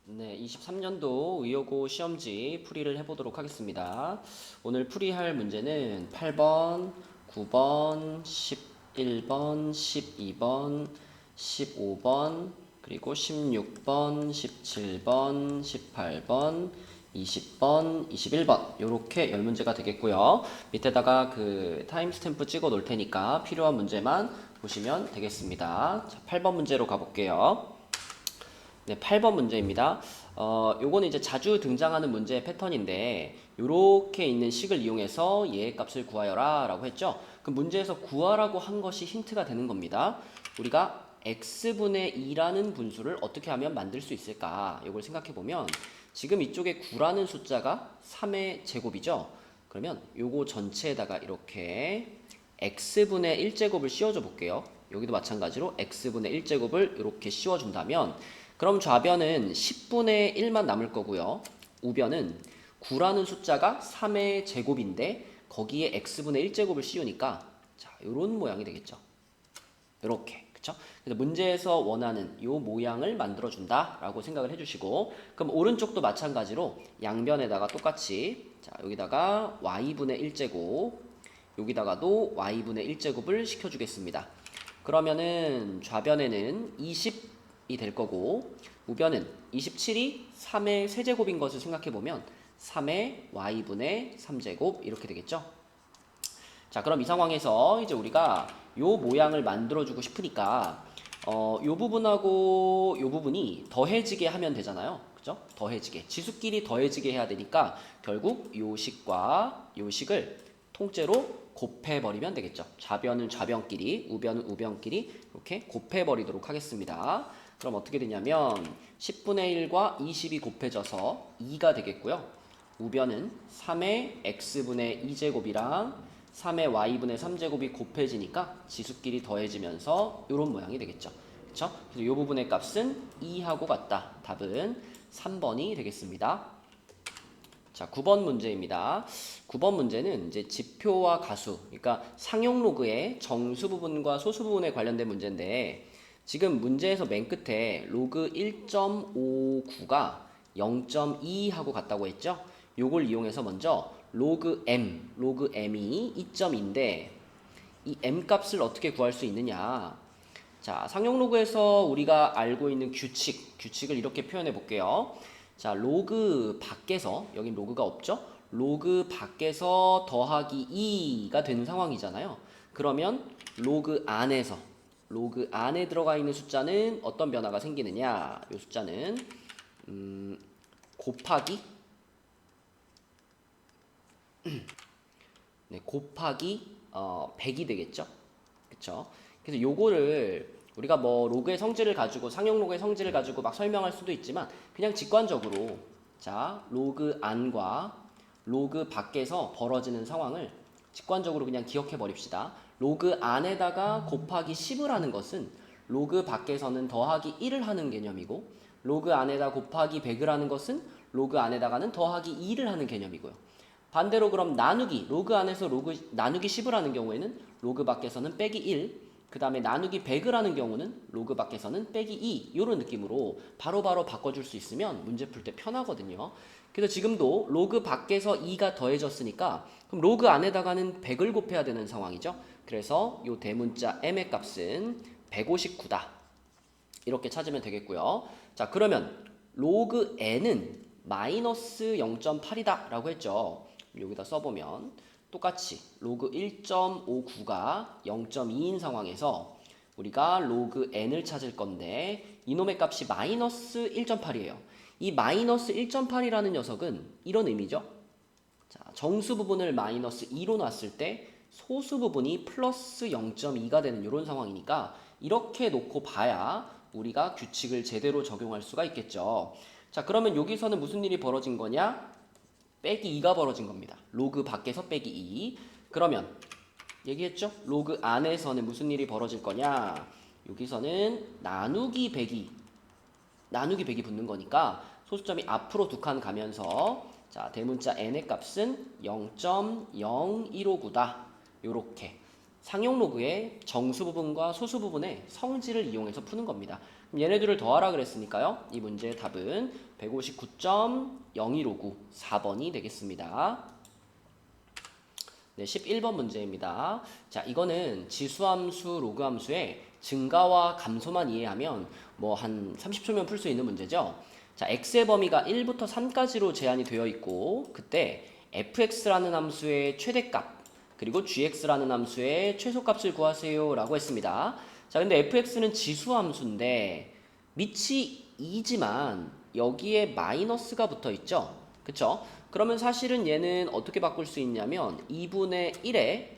네, 23년도 의여고 시험지 풀이를 해보도록 하겠습니다. 오늘 풀이할 문제는 8번, 9번, 11번, 12번, 15번, 그리고 16번, 17번, 18번, 20번, 21번 이렇게 10문제가 되겠고요. 밑에다가 그 타임스탬프 찍어 놓을 테니까 필요한 문제만 보시면 되겠습니다. 자, 8번 문제로 가볼게요. 네, 8번 문제입니다. 요거는 이제 자주 등장하는 문제의 패턴인데, 요렇게 있는 식을 이용해서 얘의 값을 구하여라 라고 했죠. 그 문제에서 구하라고 한 것이 힌트가 되는 겁니다. 우리가 x분의 2라는 분수를 어떻게 하면 만들 수 있을까? 요걸 생각해 보면, 지금 이쪽에 9라는 숫자가 3의 제곱이죠. 그러면 요거 전체에다가 이렇게 x분의 1제곱을 씌워줘 볼게요. 여기도 마찬가지로 x분의 1제곱을 이렇게 씌워준다면 그럼 좌변은 10분의 1만 남을 거고요. 우변은 9라는 숫자가 3의 제곱인데 거기에 x분의 1제곱을 씌우니까 자, 요런 모양이 되겠죠. 요렇게. 그쵸? 그래서 문제에서 원하는 요 모양을 만들어 준다라고 생각을 해 주시고 그럼 오른쪽도 마찬가지로 양변에다가 똑같이 자, 여기다가 y분의 1제곱 여기다가도 y분의 1제곱을 시켜 주겠습니다. 그러면은 좌변에는 20이 될 거고 우변은 27이 3의 세제곱인 것을 생각해 보면 3의 y분의 3제곱 이렇게 되겠죠. 자, 그럼 이 상황에서 이제 우리가 요 모양을 만들어 주고 싶으니까 요 부분하고 요 부분이 더해지게 하면 되잖아요. 그죠? 더해지게. 지수끼리 더해지게 해야 되니까 결국 요 식과 요 식을 통째로 곱해버리면 되겠죠. 좌변은 좌변끼리, 우변은 우변끼리 이렇게 곱해버리도록 하겠습니다. 그럼 어떻게 되냐면 10분의 1과 20이 곱해져서 2가 되겠고요. 우변은 3의 x분의 2제곱이랑 3의 y분의 3제곱이 곱해지니까 지수끼리 더해지면서 이런 모양이 되겠죠. 그렇죠? 그래서 이 부분의 값은 2하고 같다. 답은 3번이 되겠습니다. 자, 9번 문제입니다. 9번 문제는 이제 지표와 가수, 그러니까 상용 로그의 정수 부분과 소수 부분에 관련된 문제인데 지금 문제에서 맨 끝에 로그 1.59가 0.2 하고 같다고 했죠? 요걸 이용해서 먼저 로그 m이 2.2인데 이 m 값을 어떻게 구할 수 있느냐? 자, 상용 로그에서 우리가 알고 있는 규칙을 이렇게 표현해 볼게요. 자, 로그 밖에서, 여긴 로그가 없죠? 로그 밖에서 더하기 2가 되는 상황이잖아요. 그러면 로그 안에 들어가 있는 숫자는 어떤 변화가 생기느냐? 이 숫자는 곱하기 네, 곱하기 100이 되겠죠. 그쵸? 그래서 요거를 우리가 뭐 로그의 성질을 가지고 상용 로그의 성질을 가지고 막 설명할 수도 있지만 그냥 직관적으로 자, 로그 안과 로그 밖에서 벌어지는 상황을 직관적으로 그냥 기억해 버립시다. 로그 안에다가 곱하기 10을 하는 것은 로그 밖에서는 더하기 1을 하는 개념이고 로그 안에다 곱하기 100을 하는 것은 로그 안에다가는 더하기 2를 하는 개념이고요. 반대로 그럼 로그 안에서 나누기 10을 하는 경우에는 로그 밖에서는 빼기 1, 그 다음에 나누기 100을 하는 경우는 로그 밖에서는 빼기 2 이런 느낌으로 바로바로 바꿔줄 수 있으면 문제 풀 때 편하거든요. 그래서 지금도 로그 밖에서 2가 더해졌으니까 그럼 로그 안에다가는 100을 곱해야 되는 상황이죠. 그래서 이 대문자 m의 값은 159다. 이렇게 찾으면 되겠고요. 자, 그러면 로그 n은 마이너스 0.8이다 라고 했죠. 여기다 써보면 똑같이 로그 1.59가 0.2인 상황에서 우리가 로그 n을 찾을 건데 이놈의 값이 마이너스 1.8이에요. 이 마이너스 1.8이라는 녀석은 이런 의미죠. 자, 정수 부분을 마이너스 2로 놨을 때 소수 부분이 플러스 0.2가 되는 이런 상황이니까 이렇게 놓고 봐야 우리가 규칙을 제대로 적용할 수가 있겠죠. 자, 그러면 여기서는 무슨 일이 벌어진 거냐? 빼기 2가 벌어진 겁니다. 로그 밖에서 빼기 2. 그러면 얘기했죠? 로그 안에서는 무슨 일이 벌어질 거냐? 여기서는 나누기 100이 붙는 거니까 소수점이 앞으로 두 칸 가면서 자, 대문자 n의 값은 0.0159다. 요렇게 상용 로그의 정수 부분과 소수 부분의 성질을 이용해서 푸는 겁니다. 얘네들을 더하라 그랬으니까요. 이 문제의 답은 159.0159 4번이 되겠습니다. 네, 11번 문제입니다. 자, 이거는 지수함수, 로그함수의 증가와 감소만 이해하면 뭐 한 30초면 풀 수 있는 문제죠. 자, x의 범위가 1부터 3까지로 제한이 되어 있고 그때 fx라는 함수의 최대값 그리고 gx라는 함수의 최소값을 구하세요 라고 했습니다. 자, 근데 fx는 지수함수인데 밑이 2지만 여기에 마이너스가 붙어 있죠. 그쵸? 그러면 사실은 얘는 어떻게 바꿀 수 있냐면 2분의 1에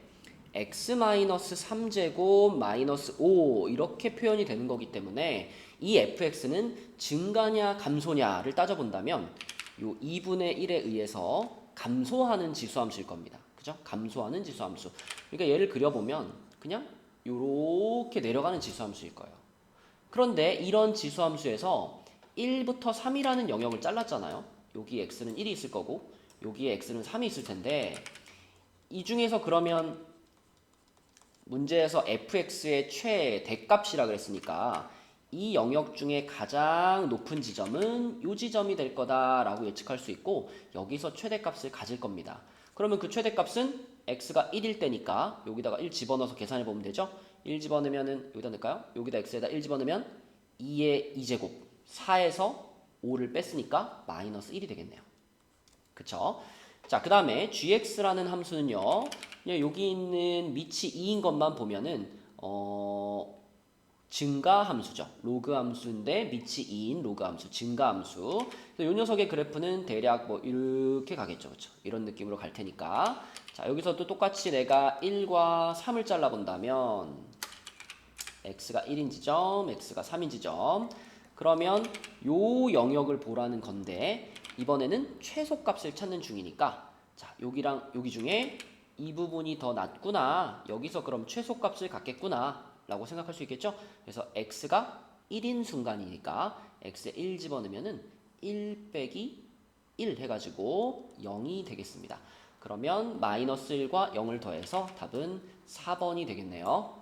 x-3제곱 마이너스 5 이렇게 표현이 되는 거기 때문에 이 fx는 증가냐 감소냐를 따져본다면 요 2분의 1에 의해서 감소하는 지수함수일 겁니다. 그죠? 감소하는 지수함수. 그러니까 얘를 그려보면 그냥 요렇게 내려가는 지수함수일 거예요. 그런데 이런 지수함수에서 1부터 3이라는 영역을 잘랐잖아요. 여기 x는 1이 있을 거고 여기에 x는 3이 있을 텐데 이 중에서 그러면 문제에서 fx의 최대값이라 그랬으니까 이 영역 중에 가장 높은 지점은 이 지점이 될 거다라고 예측할 수 있고 여기서 최대값을 가질 겁니다. 그러면 그 최대값은 x가 1일 때니까 여기다가 1 집어넣어서 계산해 보면 되죠. 1 집어넣으면은 여기다 넣을까요? 여기다 x에다 1 집어넣으면 2의 2제곱 4에서 5를 뺐으니까 마이너스 1이 되겠네요. 그쵸? 자, 그 다음에 gx라는 함수는요. 여기 있는 밑이 2인 것만 보면은 증가 함수죠. 로그 함수인데 밑이 2인 로그 함수, 증가 함수. 이 녀석의 그래프는 대략 뭐 이렇게 가겠죠. 그쵸? 이런 느낌으로 갈 테니까. 자, 여기서도 똑같이 내가 1과 3을 잘라 본다면 x가 1인 지점, x가 3인 지점. 그러면 요 영역을 보라는 건데 이번에는 최소값을 찾는 중이니까 자, 여기랑 여기 중에 이 부분이 더 낮구나. 여기서 그럼 최소값을 갖겠구나 라고 생각할 수 있겠죠. 그래서 x가 1인 순간이니까 x에 1 집어넣으면은 1 빼기 1 해가지고 0이 되겠습니다. 그러면 마이너스 1과 0을 더해서 답은 4번이 되겠네요.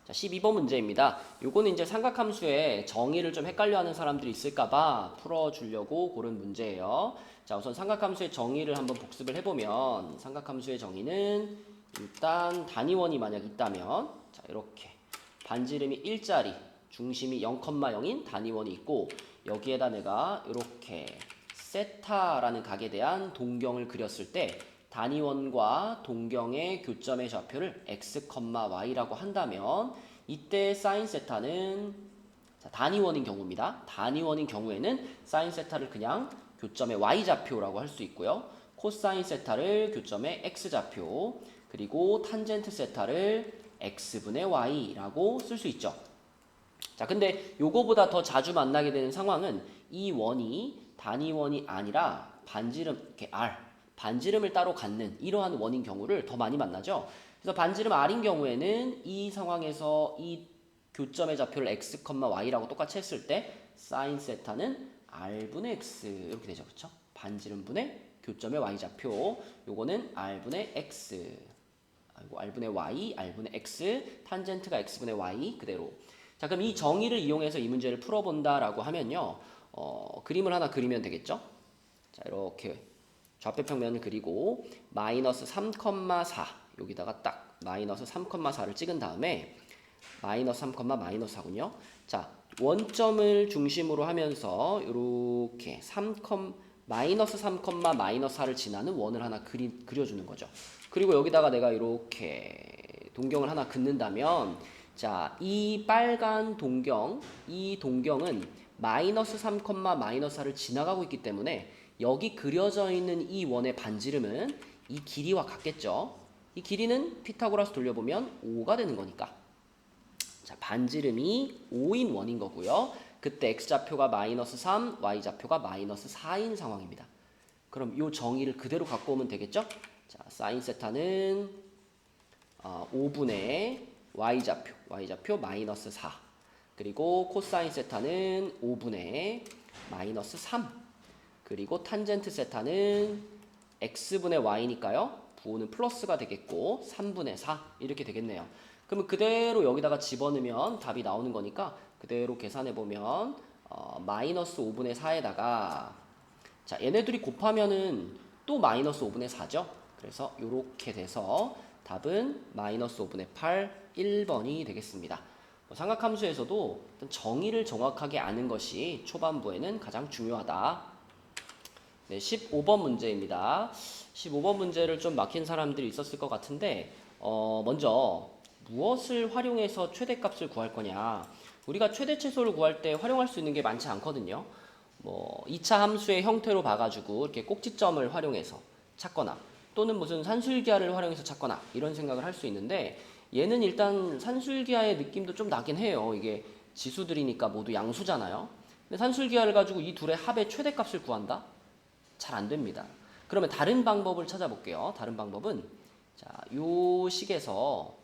자, 12번 문제입니다. 요거는 이제 삼각함수의 정의를 좀 헷갈려하는 사람들이 있을까봐 풀어주려고 고른 문제예요. 자, 우선 삼각함수의 정의를 한번 복습을 해보면 삼각함수의 정의는 일단 단위원이 만약 있다면 자, 이렇게 반지름이 1짜리 중심이 0,0인 단위원이 있고 여기에다 내가 이렇게 세타라는 각에 대한 동경을 그렸을 때 단위원과 동경의 교점의 좌표를 x, y라고 한다면 이때 사인 세타는 단위원인 경우입니다. 단위원인 경우에는 사인 세타를 그냥 교점의 y좌표라고 할 수 있고요. 코사인 세타를 교점의 x좌표 그리고 탄젠트 세타를 x분의 y라고 쓸 수 있죠. 자, 근데 요거보다 더 자주 만나게 되는 상황은 이 원이 단위원이 아니라 반지름 이렇게 r 반지름을 따로 갖는 이러한 원인 경우를 더 많이 만나죠. 그래서 반지름 r인 경우에는 이 상황에서 이 교점의 좌표를 x, y라고 똑같이 했을 때 사인 세타는 r분의 x 이렇게 되죠. 그렇죠? 반지름분의 교점의 y좌표 요거는 r분의 x r분의 y, r분의 x 탄젠트가 x분의 y 그대로. 자, 그럼 이 정의를 이용해서 이 문제를 풀어본다라고 하면요. 그림을 하나 그리면 되겠죠. 자, 이렇게 좌표 평면을 그리고 마이너스 3,4 여기다가 딱 마이너스 3,4를 찍은 다음에 마이너스 3, 마이너스 4군요. 자, 원점을 중심으로 하면서 이렇게 마이너스 3, 마이너스 4를 지나는 원을 하나 그려주는 거죠. 그리고 여기다가 내가 이렇게 동경을 하나 긋는다면 자, 이 빨간 동경, 이 동경은 마이너스 3, 마이너스 4를 지나가고 있기 때문에 여기 그려져 있는 이 원의 반지름은 이 길이와 같겠죠. 이 길이는 피타고라스 돌려보면 5가 되는 거니까. 자, 반지름이 5인 원인 거고요. 그때 x좌표가 마이너스 3, y좌표가 마이너스 4인 상황입니다. 그럼 이 정의를 그대로 갖고 오면 되겠죠? 자, 사인 세타는 5분의 y좌표 마이너스 4 그리고 코사인 세타는 5분의 마이너스 3 그리고 탄젠트 세타는 x분의 y니까요. 부호는 플러스가 되겠고 3분의 4 이렇게 되겠네요. 그러면 그대로 여기다가 집어넣으면 답이 나오는 거니까 그대로 계산해 보면 마이너스 5분의 4에다가 자, 얘네들이 곱하면은 또 마이너스 5분의 4죠. 그래서 이렇게 돼서 답은 마이너스 5분의 8, 1번이 되겠습니다. 삼각함수에서도 정의를 정확하게 아는 것이 초반부에는 가장 중요하다. 네, 15번 문제입니다. 15번 문제를 좀 막힌 사람들이 있었을 것 같은데 먼저 무엇을 활용해서 최대값을 구할 거냐. 우리가 최대최소를 구할 때 활용할 수 있는 게 많지 않거든요. 뭐 2차 함수의 형태로 봐가지고 이렇게 꼭지점을 활용해서 찾거나 또는 무슨 산술기하를 활용해서 찾거나 이런 생각을 할 수 있는데 얘는 일단 산술기하의 느낌도 좀 나긴 해요. 이게 지수들이니까 모두 양수잖아요. 근데 산술기하를 가지고 이 둘의 합의 최대값을 구한다? 잘 안 됩니다. 그러면 다른 방법을 찾아볼게요. 다른 방법은 자, 요 식에서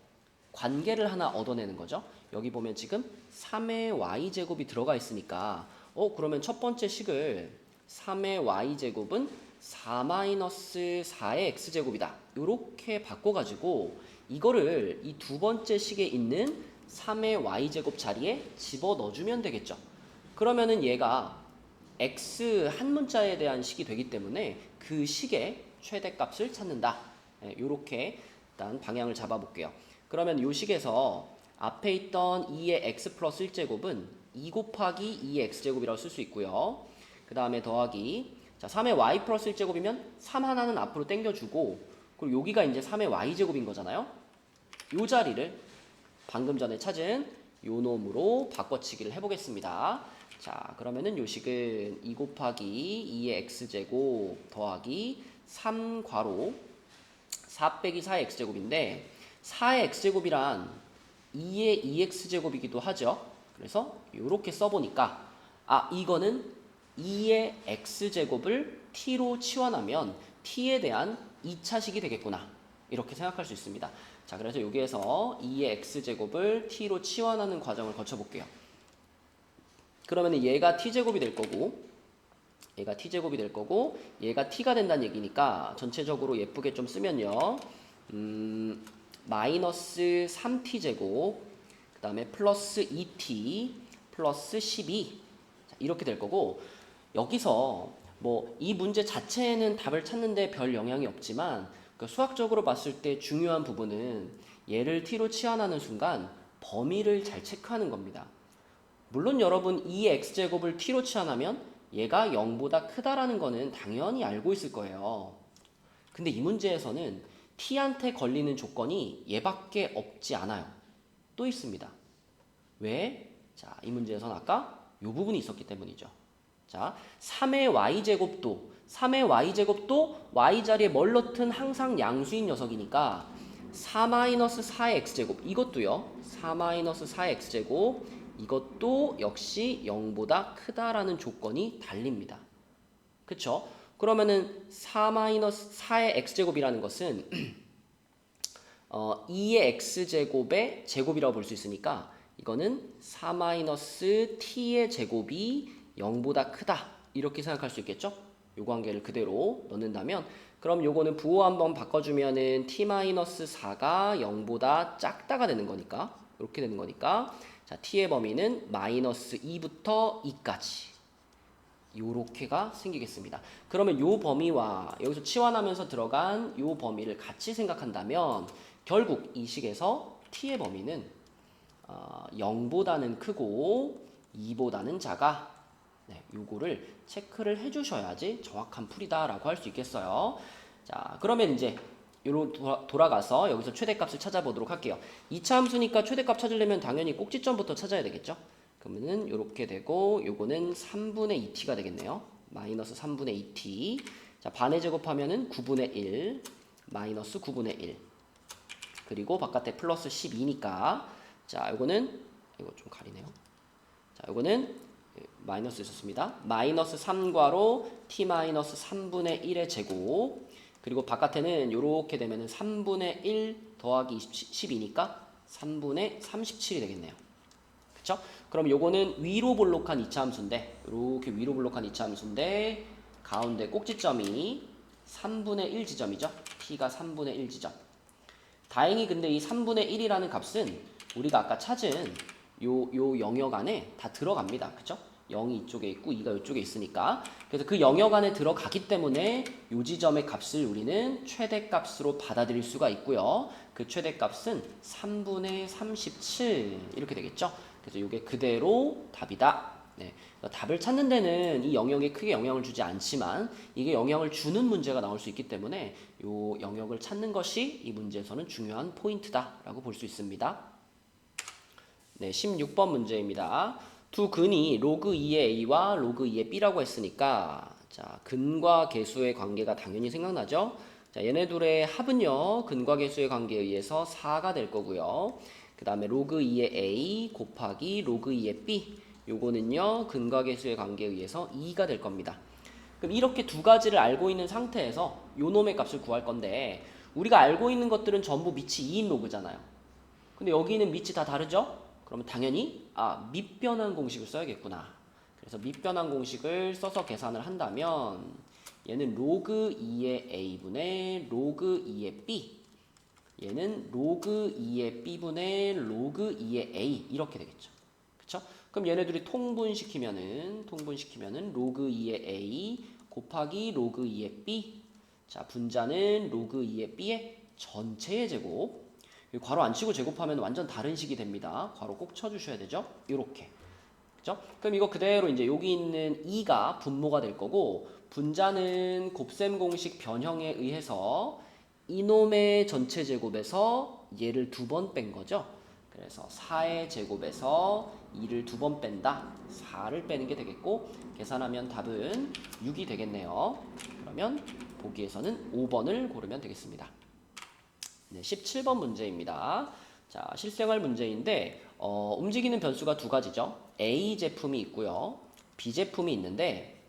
관계를 하나 얻어내는 거죠. 여기 보면 지금 3의 y제곱이 들어가 있으니까 그러면 첫 번째 식을 3의 y제곱은 4-4의 x제곱이다. 이렇게 바꿔가지고 이거를 이 두 번째 식에 있는 3의 y제곱 자리에 집어넣어주면 되겠죠. 그러면은 얘가 x 한 문자에 대한 식이 되기 때문에 그 식의 최대값을 찾는다. 이렇게 일단 방향을 잡아볼게요. 그러면 이 식에서 앞에 있던 2의 x 플러스 1제곱은 2 곱하기 2의 x제곱이라고 쓸 수 있고요. 그 다음에 더하기 자 3의 y 플러스 1제곱이면 3 하나는 앞으로 당겨주고 그리고 여기가 이제 3의 y제곱인 거잖아요. 이 자리를 방금 전에 찾은 요 놈으로 바꿔치기를 해보겠습니다. 자 그러면은 요 식은 2 곱하기 2의 x제곱 더하기 3 괄호 4 빼기 4의 x제곱인데 4의 x제곱이란 2의 2x제곱이기도 하죠. 그래서 이렇게 써보니까 이거는 2의 x제곱을 t로 치환하면 t에 대한 2차식이 되겠구나. 이렇게 생각할 수 있습니다. 자, 그래서 여기에서 2의 x제곱을 t로 치환하는 과정을 거쳐볼게요. 그러면 얘가 t제곱이 될 거고 얘가 t제곱이 될 거고 얘가 t가 된다는 얘기니까 전체적으로 예쁘게 좀 쓰면요. 마이너스 3t제곱 그 다음에 플러스 2t 플러스 12 자, 이렇게 될 거고 여기서 뭐 이 문제 자체에는 답을 찾는데 별 영향이 없지만 수학적으로 봤을 때 중요한 부분은 얘를 t로 치환하는 순간 범위를 잘 체크하는 겁니다. 물론 여러분 2의 x제곱을 t로 치환하면 얘가 0보다 크다라는 거는 당연히 알고 있을 거예요. 근데 이 문제에서는 t한테 걸리는 조건이 얘밖에 없지 않아요. 또 있습니다. 왜? 자, 이 문제에서는 아까 이 부분이 있었기 때문이죠. 자, 3의 y제곱도 y 자리에 뭘 넣든 항상 양수인 녀석이니까 4-4의 x제곱 이것도요. 4-4의 x제곱 이것도 역시 0보다 크다라는 조건이 달립니다. 그쵸? 그러면은 4-4의 x제곱이라는 것은 2의 x제곱의 제곱이라고 볼 수 있으니까 이거는 4-t의 제곱이 0보다 크다 이렇게 생각할 수 있겠죠? 요 관계를 그대로 넣는다면 그럼 요거는 부호 한번 바꿔주면은 t-4가 0보다 작다가 되는 거니까 이렇게 되는 거니까 자 t의 범위는 마이너스 2부터 2까지 요렇게가 생기겠습니다. 그러면 요 범위와 여기서 치환하면서 들어간 요 범위를 같이 생각한다면 결국 이 식에서 t의 범위는 0보다는 크고 2보다는 작아. 네, 요거를 체크를 해주셔야지 정확한 풀이다라고 할 수 있겠어요. 자, 그러면 이제 요로 돌아가서 여기서 최대값을 찾아보도록 할게요. 2차 함수니까 최대값 찾으려면 당연히 꼭지점부터 찾아야 되겠죠? 그러면은 요렇게 되고 요거는 3분의 2t가 되겠네요. 마이너스 3분의 2t. 자, 반의 제곱하면은 9분의 1 마이너스 9분의 1 그리고 바깥에 플러스 12니까 자, 요거는 이거 좀 가리네요. 자, 요거는 마이너스 있었습니다. 마이너스 3괄호 t 마이너스 3분의 1의 제곱 그리고 바깥에는 요렇게 되면은 3분의 1 더하기 12니까 3분의 37이 되겠네요. 그쵸? 그럼 요거는 위로 볼록한 2차 함수인데 이렇게 위로 볼록한 2차 함수인데 가운데 꼭지점이 3분의 1 지점이죠. t가 3분의 1 지점. 다행히 근데 이 3분의 1이라는 값은 우리가 아까 찾은 요 영역 안에 다 들어갑니다. 그쵸? 0이 이쪽에 있고 2가 이쪽에 있으니까. 그래서 그 영역 안에 들어가기 때문에 요 지점의 값을 우리는 최대값으로 받아들일 수가 있고요. 그 최대값은 3분의 37 이렇게 되겠죠. 그래서 이게 그대로 답이다. 네. 답을 찾는 데는 이 영역에 크게 영향을 주지 않지만 이게 영향을 주는 문제가 나올 수 있기 때문에 이 영역을 찾는 것이 이 문제에서는 중요한 포인트다라고 볼 수 있습니다. 네, 16번 문제입니다. 두 근이 로그 2의 a와 로그 2의 b라고 했으니까 자, 근과 계수의 관계가 당연히 생각나죠? 자, 얘네 둘의 합은요, 근과 계수의 관계에 의해서 4가 될 거고요. 그 다음에 로그 2의 a 곱하기 로그 2의 b 요거는요, 근과 계수의 관계에 의해서 2가 될 겁니다. 그럼 이렇게 두 가지를 알고 있는 상태에서 요 놈의 값을 구할 건데 우리가 알고 있는 것들은 전부 밑이 2인 로그잖아요. 근데 여기는 밑이 다 다르죠? 그러면 당연히 밑변환 공식을 써야겠구나. 그래서 밑변환 공식을 써서 계산을 한다면 얘는 로그 2의 a분의 로그 2의 b, 얘는 로그 2의 b분의 로그 2의 a 이렇게 되겠죠. 그쵸? 그럼 얘네들이 통분시키면은 로그 2의 a 곱하기 로그 2의 b, 자 분자는 로그 2의 b의 전체의 제곱, 괄호 안 치고 제곱하면 완전 다른 식이 됩니다. 괄호 꼭 쳐주셔야 되죠. 요렇게. 그죠? 그럼 이거 그대로 이제 여기 있는 2가 분모가 될 거고 분자는 곱셈 공식 변형에 의해서 이놈의 전체 제곱에서 얘를 2번 뺀 거죠. 그래서 4의 제곱에서 2를 2번 뺀다. 4를 빼는 게 되겠고 계산하면 답은 6이 되겠네요. 그러면 보기에서는 5번을 고르면 되겠습니다. 네, 17번 문제입니다. 자, 실생활 문제인데 움직이는 변수가 두 가지죠. A 제품이 있고요. B 제품이 있는데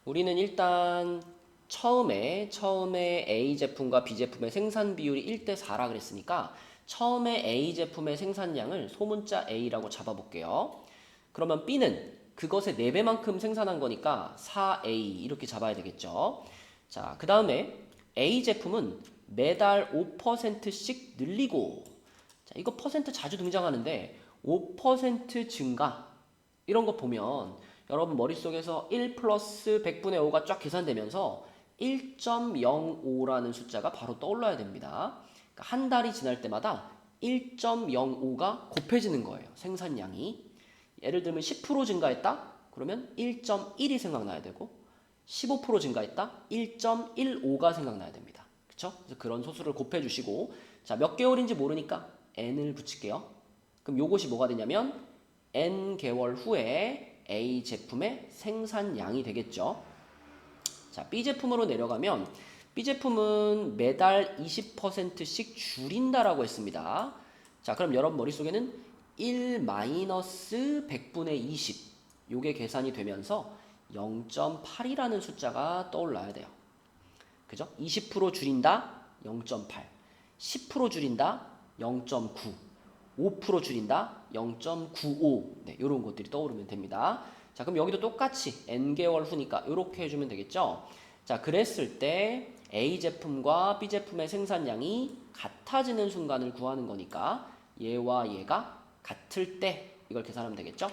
우리는 일단 처음에 A 제품과 B 제품의 생산 비율이 1대 4라 그랬으니까 처음에 A 제품의 생산량을 소문자 A라고 잡아볼게요. 그러면 B는 그것의 4배만큼 생산한 거니까 4A 이렇게 잡아야 되겠죠. 자, 그 다음에 A 제품은 매달 5%씩 늘리고, 자, 이거 퍼센트 자주 등장하는데 5% 증가 이런 거 보면 여러분 머릿속에서 1 플러스 100분의 5가 쫙 계산되면서 1.05라는 숫자가 바로 떠올라야 됩니다. 그러니까 한 달이 지날 때마다 1.05가 곱해지는 거예요. 생산량이. 예를 들면 10% 증가했다? 그러면 1.1이 생각나야 되고 15% 증가했다? 1.15가 생각나야 됩니다. 그쵸? 그래서 그런 소수를 곱해주시고 자, 몇 개월인지 모르니까 n을 붙일게요. 그럼 요것이 뭐가 되냐면 n 개월 후에 A 제품의 생산량이 되겠죠. 자, B 제품으로 내려가면 B 제품은 매달 20%씩 줄인다라고 했습니다. 자, 그럼 여러분 머릿속에는 1-100분의 20 요게 계산이 되면서 0.8이라는 숫자가 떠올라야 돼요. 그죠? 20% 줄인다 0.8, 10% 줄인다 0.9, 5% 줄인다 0.95. 네, 이런 것들이 떠오르면 됩니다. 자, 그럼 여기도 똑같이 n개월 후니까 이렇게 해주면 되겠죠. 자, 그랬을 때 A 제품과 B 제품의 생산량이 같아지는 순간을 구하는 거니까 얘와 얘가 같을 때 이걸 계산하면 되겠죠.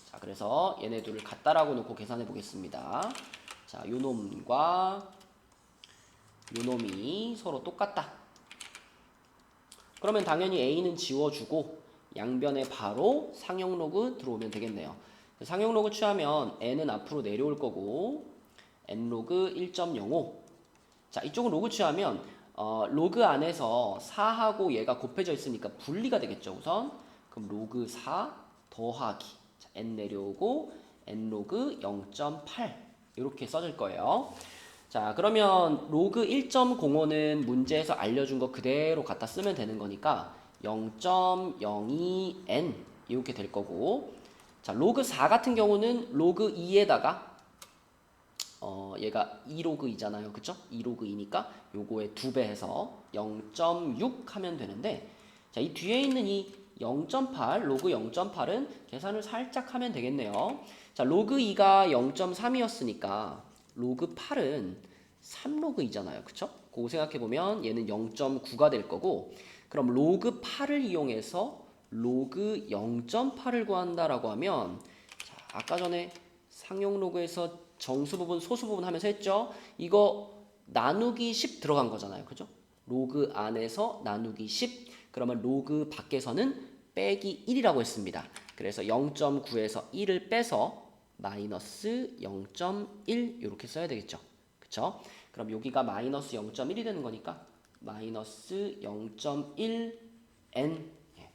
자, 그래서 얘네 둘을 같다라고 놓고 계산해 보겠습니다. 자, 요 놈과 요 놈이 서로 똑같다. 그러면 당연히 A는 지워주고 양변에 바로 상용 로그 들어오면 되겠네요. 상용 로그 취하면 n은 앞으로 내려올 거고 n 로그 1.05. 자, 이쪽은 로그 취하면 로그 안에서 4하고 얘가 곱해져 있으니까 분리가 되겠죠. 우선 그럼 로그 4 더하기 자, n 내려오고 n 로그 0.8 이렇게 써질 거예요. 자, 그러면 로그 1.05는 문제에서 알려준 거 그대로 갖다 쓰면 되는 거니까 0.02n 이렇게 될 거고, 자, 로그 4 같은 경우는 로그 2에다가 얘가 2로그2잖아요. 그쵸? 2로그2니까 요거에 2배 해서 0.6 하면 되는데, 자, 이 뒤에 있는 이 0.8, 로그 0.8은 계산을 살짝 하면 되겠네요. 자, 로그 2가 0.3이었으니까 로그 8은 3로그2잖아요. 그쵸? 그거 생각해보면 얘는 0.9가 될 거고, 그럼 로그 8을 이용해서 로그 0.8을 구한다라고 하면 자, 아까 전에 상용 로그에서 정수 부분, 소수 부분 하면서 했죠? 이거 나누기 10 들어간 거잖아요. 그죠? 로그 안에서 나누기 10. 그러면 로그 밖에서는 빼기 1이라고 했습니다. 그래서 0.9에서 1을 빼서 마이너스 0.1 이렇게 써야 되겠죠. 그쵸? 그럼 여기가 마이너스 0.1이 되는 거니까 마이너스 0.1 n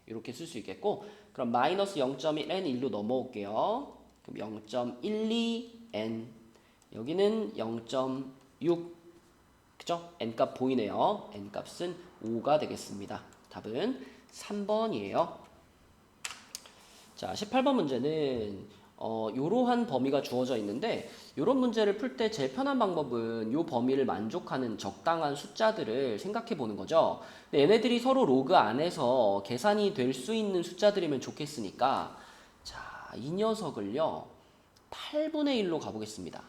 이렇게 쓸 수 있겠고, 그럼 마이너스 0.1 n 1로 넘어올게요. 그럼 0.12 n 여기는 0.6 그죠? n값 보이네요. n값은 5가 되겠습니다. 답은 3번이에요. 자, 18번 문제는 이러한 범위가 주어져 있는데 이런 문제를 풀 때 제일 편한 방법은 이 범위를 만족하는 적당한 숫자들을 생각해 보는 거죠. 근데 얘네들이 서로 로그 안에서 계산이 될 수 있는 숫자들이면 좋겠으니까 자, 이 녀석을요 8분의 1로 가보겠습니다.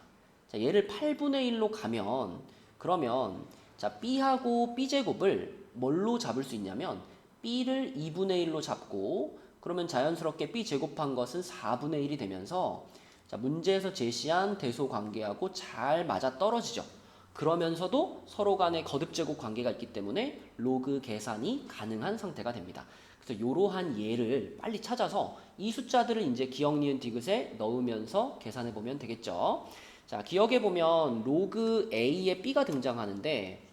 자, 얘를 8분의 1로 가면 그러면 자, b하고 b제곱을 뭘로 잡을 수 있냐면 b를 2분의 1로 잡고 그러면 자연스럽게 b 제곱한 것은 4분의 1이 되면서 자, 문제에서 제시한 대소 관계하고 잘 맞아 떨어지죠. 그러면서도 서로 간에 거듭 제곱 관계가 있기 때문에 로그 계산이 가능한 상태가 됩니다. 그래서 이러한 예를 빨리 찾아서 이 숫자들을 이제 기억, 니은, 디귿에 넣으면서 계산해 보면 되겠죠. 자, 기억해 보면 로그 a에 b가 등장하는데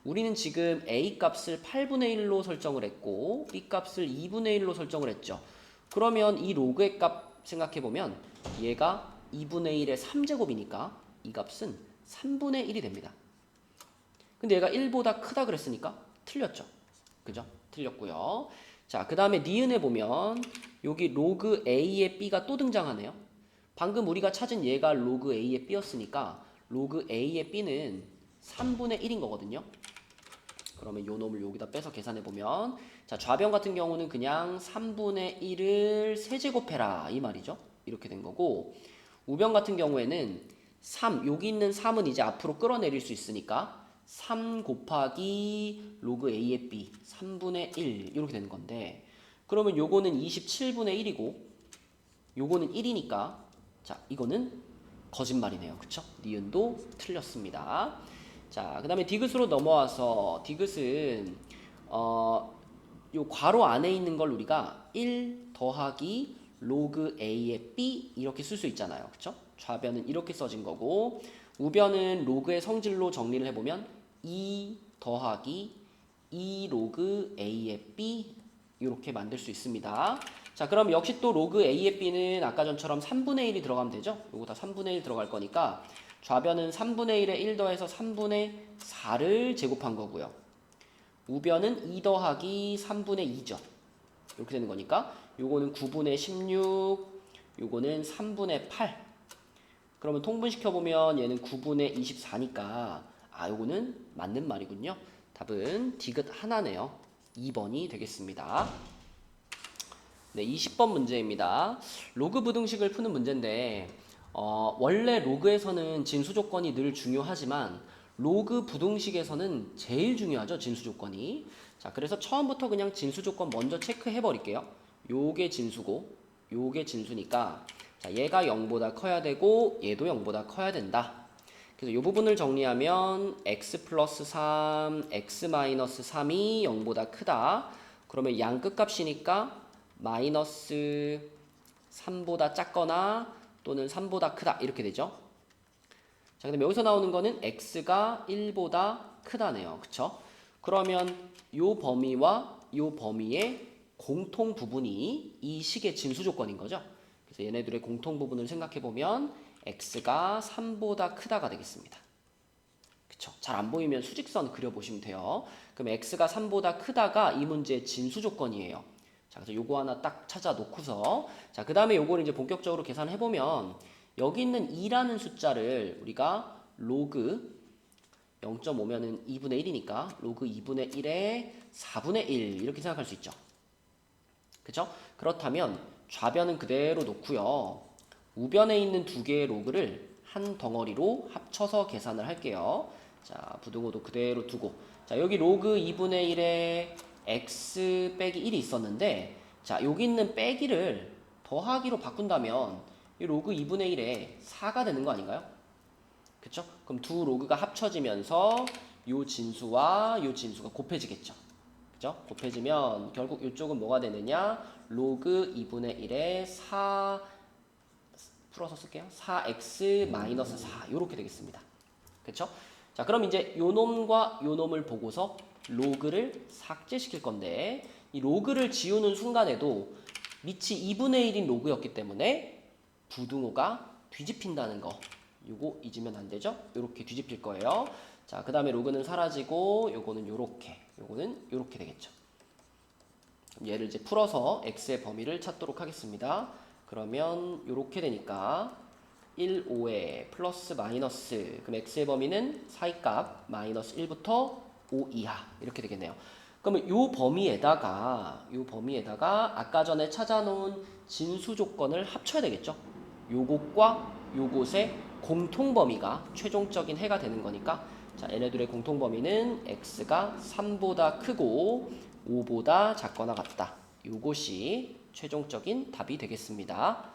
우리는 지금 a 값을 8분의 1로 설정을 했고 b 값을 2분의 1로 설정을 했죠. 그러면 이 로그의 값 생각해 보면 얘가 2분의 1의 3제곱이니까 이 값은 3분의 1이 됩니다. 근데 얘가 1보다 크다 그랬으니까 틀렸죠. 그죠? 틀렸고요. 자, 그 다음에 니은에 보면 여기 로그 a의 b가 또 등장하네요. 방금 우리가 찾은 얘가 로그 a의 b였으니까 로그 a의 b는 3분의 1인 거거든요. 그러면 요 놈을 여기다 빼서 계산해보면 자, 좌변 같은 경우는 그냥 3분의 1을 세제곱해라 이 말이죠. 이렇게 된 거고 우변 같은 경우에는 3, 여기 있는 3은 이제 앞으로 끌어내릴 수 있으니까 3 곱하기 로그 a의 b 3분의 1 이렇게 되는 건데 그러면 요거는 27분의 1이고 요거는 1이니까 자, 이거는 거짓말이네요. 그쵸? 니은도 틀렸습니다. 자, 그 다음에 디귿으로 넘어와서 디귿은 요 괄호 안에 있는 걸 우리가 1 더하기 로그 a의 b 이렇게 쓸 수 있잖아요. 그쵸? 좌변은 이렇게 써진 거고 우변은 로그의 성질로 정리를 해보면 2 더하기 2 로그 a의 b 이렇게 만들 수 있습니다. 자, 그럼 역시 또 로그 a의 b는 아까 전처럼 3분의 1이 들어가면 되죠? 요거 다 3분의 1 들어갈 거니까 좌변은 3분의 1에 1 더해서 3분의 4를 제곱한 거고요. 우변은 2 더하기 3분의 2죠. 이렇게 되는 거니까 요거는 9분의 16, 요거는 3분의 8. 그러면 통분시켜보면 얘는 9분의 24니까 요거는 맞는 말이군요. 답은 디귿 하나네요. 2번이 되겠습니다. 네, 20번 문제입니다. 로그 부등식을 푸는 문제인데 원래 로그에서는 진수 조건이 늘 중요하지만 로그 부등식에서는 제일 중요하죠. 진수 조건이. 자, 그래서 처음부터 그냥 진수 조건 먼저 체크해 버릴게요. 요게 진수고 요게 진수니까 자, 얘가 0보다 커야 되고 얘도 0보다 커야 된다. 그래서 이 부분을 정리하면 x 플러스 3, x 마이너스 3이 0보다 크다. 그러면 양 끝값이니까 마이너스 3보다 작거나 또는 3보다 크다 이렇게 되죠. 자, 그다음에 여기서 나오는 거는 x가 1보다 크다네요. 그쵸? 그러면 요 범위와 요 범위의 공통 부분이 이 식의 진수 조건인 거죠. 그래서 얘네들의 공통 부분을 생각해 보면 x가 3보다 크다가 되겠습니다. 그쵸? 잘 안 보이면 수직선 그려보시면 돼요. 그럼 x가 3보다 크다가 이 문제의 진수 조건이에요. 자, 그래서 요거 하나 딱 찾아 놓고서 자, 그 다음에 요거를 이제 본격적으로 계산해 보면 여기 있는 2라는 숫자를 우리가 로그 0.5면은 2분의 1이니까 로그 2분의 1에 4분의 1 이렇게 생각할 수 있죠. 그죠? 그렇다면 좌변은 그대로 놓고요. 우변에 있는 두 개의 로그를 한 덩어리로 합쳐서 계산을 할게요. 자, 부등호도 그대로 두고 자, 여기 로그 2분의 1에 x 빼기 1이 있었는데 자, 여기 있는 빼기를 더하기로 바꾼다면 이 로그 2분의 1에 4가 되는 거 아닌가요? 그쵸? 그럼 두 로그가 합쳐지면서 요 진수와 요 진수가 곱해지겠죠. 그죠? 곱해지면 결국 이쪽은 뭐가 되느냐? 로그 2분의 1에 4 풀어서 쓸게요. 4x 마이너스 4 이렇게 되겠습니다. 그쵸? 자, 그럼 이제 요 놈과 요 놈을 보고서 로그를 삭제시킬 건데 이 로그를 지우는 순간에도 밑이 2분의 1인 로그였기 때문에 부등호가 뒤집힌다는 거 요거 잊으면 안 되죠? 요렇게 뒤집힐 거예요. 자, 그 다음에 로그는 사라지고 요거는 요렇게 되겠죠. 그럼 얘를 이제 풀어서 x의 범위를 찾도록 하겠습니다. 그러면 요렇게 되니까 1, 5에 플러스 마이너스 그럼 x의 범위는 사이값 마이너스 1부터 5 이하 이렇게 되겠네요. 그러면 요 범위에다가 아까 전에 찾아놓은 진수 조건을 합쳐야 되겠죠. 요것과 요것의 공통범위가 최종적인 해가 되는 거니까 자, 얘네들의 공통범위는 x가 3보다 크고 5보다 작거나 같다. 요것이 최종적인 답이 되겠습니다.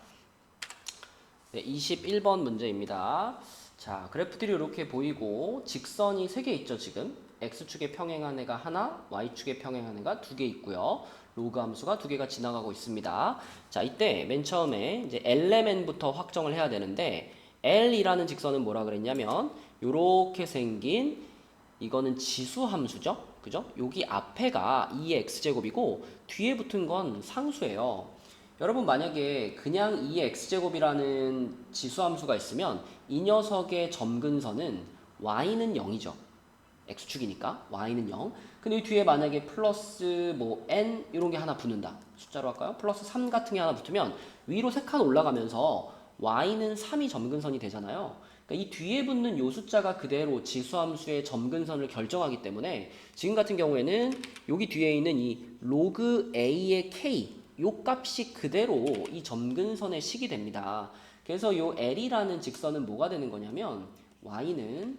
네, 21번 문제입니다. 자, 그래프들이 이렇게 보이고 직선이 3개 있죠, 지금. x축에 평행한 애가 하나, y축에 평행한 애가 2개 있고요. 로그 함수가 2개가 지나가고 있습니다. 자, 이때 맨 처음에 이제 LMN부터 확정을 해야 되는데 L이라는 직선은 뭐라 그랬냐면 요렇게 생긴 이거는 지수 함수죠. 그죠? 여기 앞에가 2의 x제곱이고 뒤에 붙은 건 상수예요. 여러분 만약에 그냥 2의 x제곱이라는 지수함수가 있으면 이 녀석의 점근선은 y는 0이죠. x축이니까 y는 0. 근데 이 뒤에 만약에 플러스 뭐 n 이런 게 하나 붙는다. 숫자로 할까요? 플러스 3 같은 게 하나 붙으면 위로 3칸 올라가면서 y는 3이 점근선이 되잖아요. 그러니까 이 뒤에 붙는 요 숫자가 그대로 지수함수의 점근선을 결정하기 때문에 지금 같은 경우에는 여기 뒤에 있는 이 로그 a의 k 요 값이 그대로 이 점근선의 식이 됩니다. 그래서 요 L이라는 직선은 뭐가 되는 거냐면 y는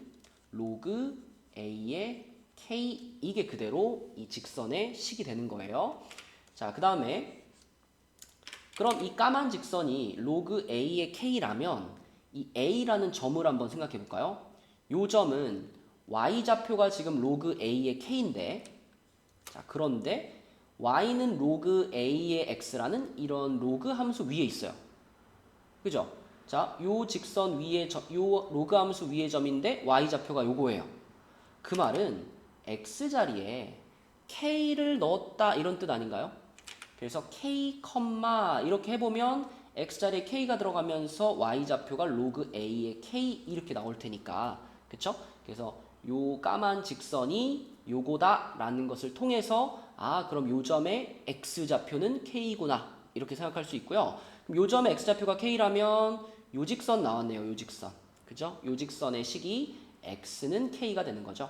로그 a의 k 이게 그대로 이 직선의 식이 되는 거예요. 자, 그 다음에 그럼 이 까만 직선이 로그 a의 k라면 이 a라는 점을 한번 생각해 볼까요? 요 점은 y좌표가 지금 로그 a의 k인데 자, 그런데 y는 로그 a의 x라는 이런 로그 함수 위에 있어요. 그죠? 자, 요 직선 위에 요 로그 함수 위의 점인데 y좌표가 요거예요. 그 말은 x 자리에 k를 넣었다 이런 뜻 아닌가요? 그래서 k, 이렇게 해보면 x 자리에 k가 들어가면서 y좌표가 로그 a의 k 이렇게 나올 테니까 그쵸? 그래서 요 까만 직선이 요거다 라는 것을 통해서 아 그럼 요 점의 x좌표는 k구나 이렇게 생각할 수 있고요. 그럼 요 점의 x좌표가 k라면 요 직선 나왔네요. 요 직선 그죠? 요 직선의 식이 x는 k가 되는 거죠.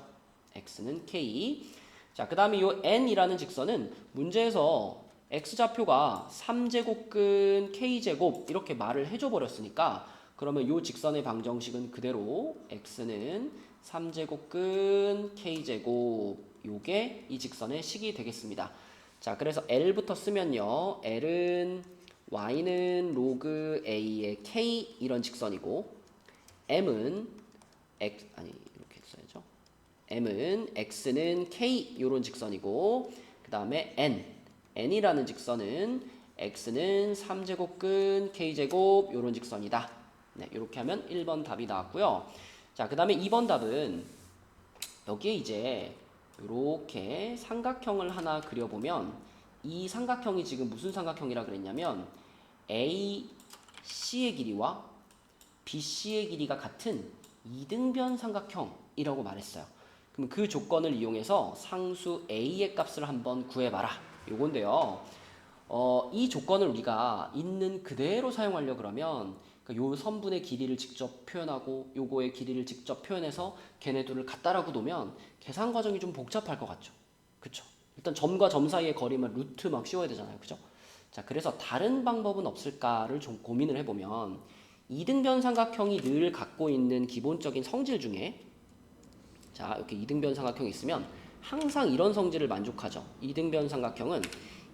x는 k. 자, 그 다음에 요 n이라는 직선은 문제에서 x좌표가 3제곱근 k제곱 이렇게 말을 해줘 버렸으니까 그러면 요 직선의 방정식은 그대로 x는 3제곱근 k제곱 요게 이 직선의 식이 되겠습니다. 자, 그래서 L부터 쓰면요. L은 y는 로그 a의 k 이런 직선이고 m은 x 이렇게 써야죠. m은 x는 k 요런 직선이고 그 다음에 n이라는 직선은 x는 3제곱근 k제곱 요런 직선이다. 네, 이렇게 하면 1번 답이 나왔고요. 자, 그 다음에 2번 답은 여기에 이제 이렇게 삼각형을 하나 그려보면 이 삼각형이 지금 무슨 삼각형이라 그랬냐면 AC의 길이와 BC의 길이가 같은 이등변 삼각형이라고 말했어요. 그럼 그 조건을 이용해서 상수 A의 값을 한번 구해봐라. 요건데요. 이 조건을 우리가 있는 그대로 사용하려 그러면 요 선분의 길이를 직접 표현하고 요거의 길이를 직접 표현해서 걔네들을 갖다라고 놓으면 계산 과정이 좀 복잡할 것 같죠. 그쵸? 일단 점과 점 사이의 거리만 루트 막 씌워야 되잖아요. 그죠? 자, 그래서 다른 방법은 없을까를 좀 고민을 해보면 이등변 삼각형이 늘 갖고 있는 기본적인 성질 중에 자, 이렇게 이등변 삼각형이 있으면 항상 이런 성질을 만족하죠. 이등변 삼각형은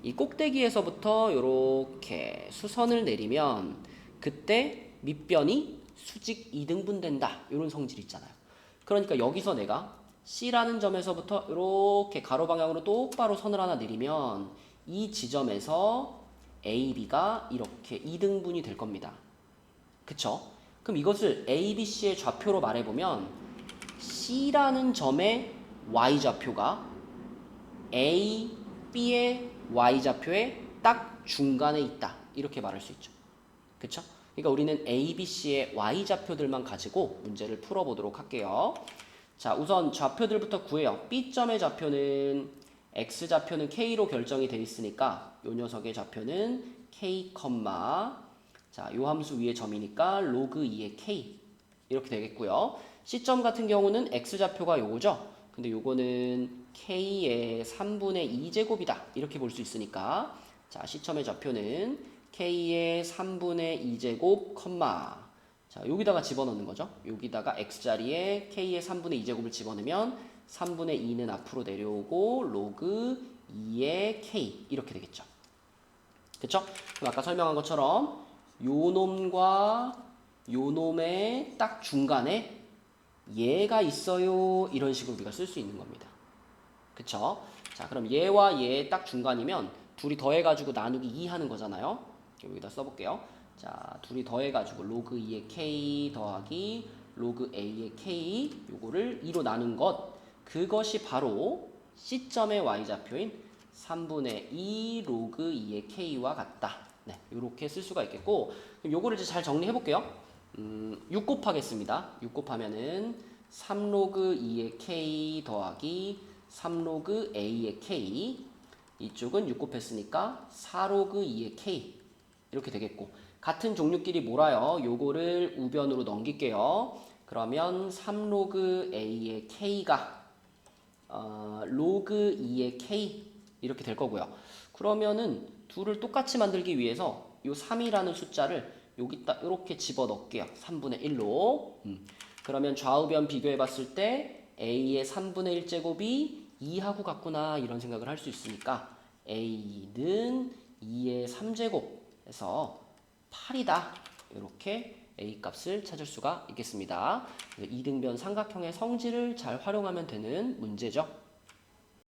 이 꼭대기에서부터 이렇게 수선을 내리면 그때 밑변이 수직 2등분 된다. 이런 성질 있잖아요. 그러니까 여기서 내가 C라는 점에서부터 이렇게 가로 방향으로 똑바로 선을 하나 내리면 이 지점에서 AB가 이렇게 2등분이 될 겁니다. 그쵸? 그럼 이것을 ABC의 좌표로 말해보면 C라는 점의 Y좌표가 AB의 Y좌표의 딱 중간에 있다. 이렇게 말할 수 있죠. 그쵸? 그러니까 우리는 ABC의 Y좌표들만 가지고 문제를 풀어보도록 할게요. 자, 우선 좌표들부터 구해요. B점의 좌표는 X좌표는 K로 결정이 되어 있으니까 요 녀석의 좌표는 K, 자, 요 함수 위에 점이니까 로그 2의 K 이렇게 되겠고요. C점 같은 경우는 X좌표가 요거죠. 근데 요거는 K의 3분의 2제곱이다. 이렇게 볼 수 있으니까 자, C점의 좌표는 K의 3분의 2제곱, 자, 여기다가 집어넣는 거죠. 여기다가 X자리에 K의 3분의 2제곱을 집어넣으면 3분의 2는 앞으로 내려오고 로그 2의 K 이렇게 되겠죠. 그쵸? 그럼 아까 설명한 것처럼 요 놈과 요 놈의 딱 중간에 얘가 있어요. 이런 식으로 우리가 쓸 수 있는 겁니다. 그쵸? 자, 그럼 얘와 얘 딱 중간이면 둘이 더해가지고 나누기 2 하는 거잖아요. 여기다 써볼게요. 자, 둘이 더해가지고 로그 2의 K 더하기 로그 A의 K 요거를 2로 나눈 것 그것이 바로 C점의 Y좌표인 3분의 2 로그 2의 K와 같다. 네, 요렇게 쓸 수가 있겠고 그럼 요거를 이제 잘 정리해 볼게요. 6 곱하겠습니다. 6 곱하면은 3 로그 2의 K 더하기 3 로그 A의 K 이쪽은 6 곱했으니까 4 로그 2의 K 이렇게 되겠고 같은 종류끼리 몰아요. 요거를 우변으로 넘길게요. 그러면 3 로그 A의 K가 로그 2의 K 이렇게 될 거고요. 그러면은 둘을 똑같이 만들기 위해서 요 3이라는 숫자를 여기다 이렇게 집어넣을게요. 3분의 1로. 그러면 좌우변 비교해 봤을 때 A의 3분의 1제곱이 2하고 같구나 이런 생각을 할 수 있으니까 A는 2의 3제곱에서 8이다. 이렇게 A 값을 찾을 수가 있겠습니다. 이등변 삼각형의 성질을 잘 활용하면 되는 문제죠.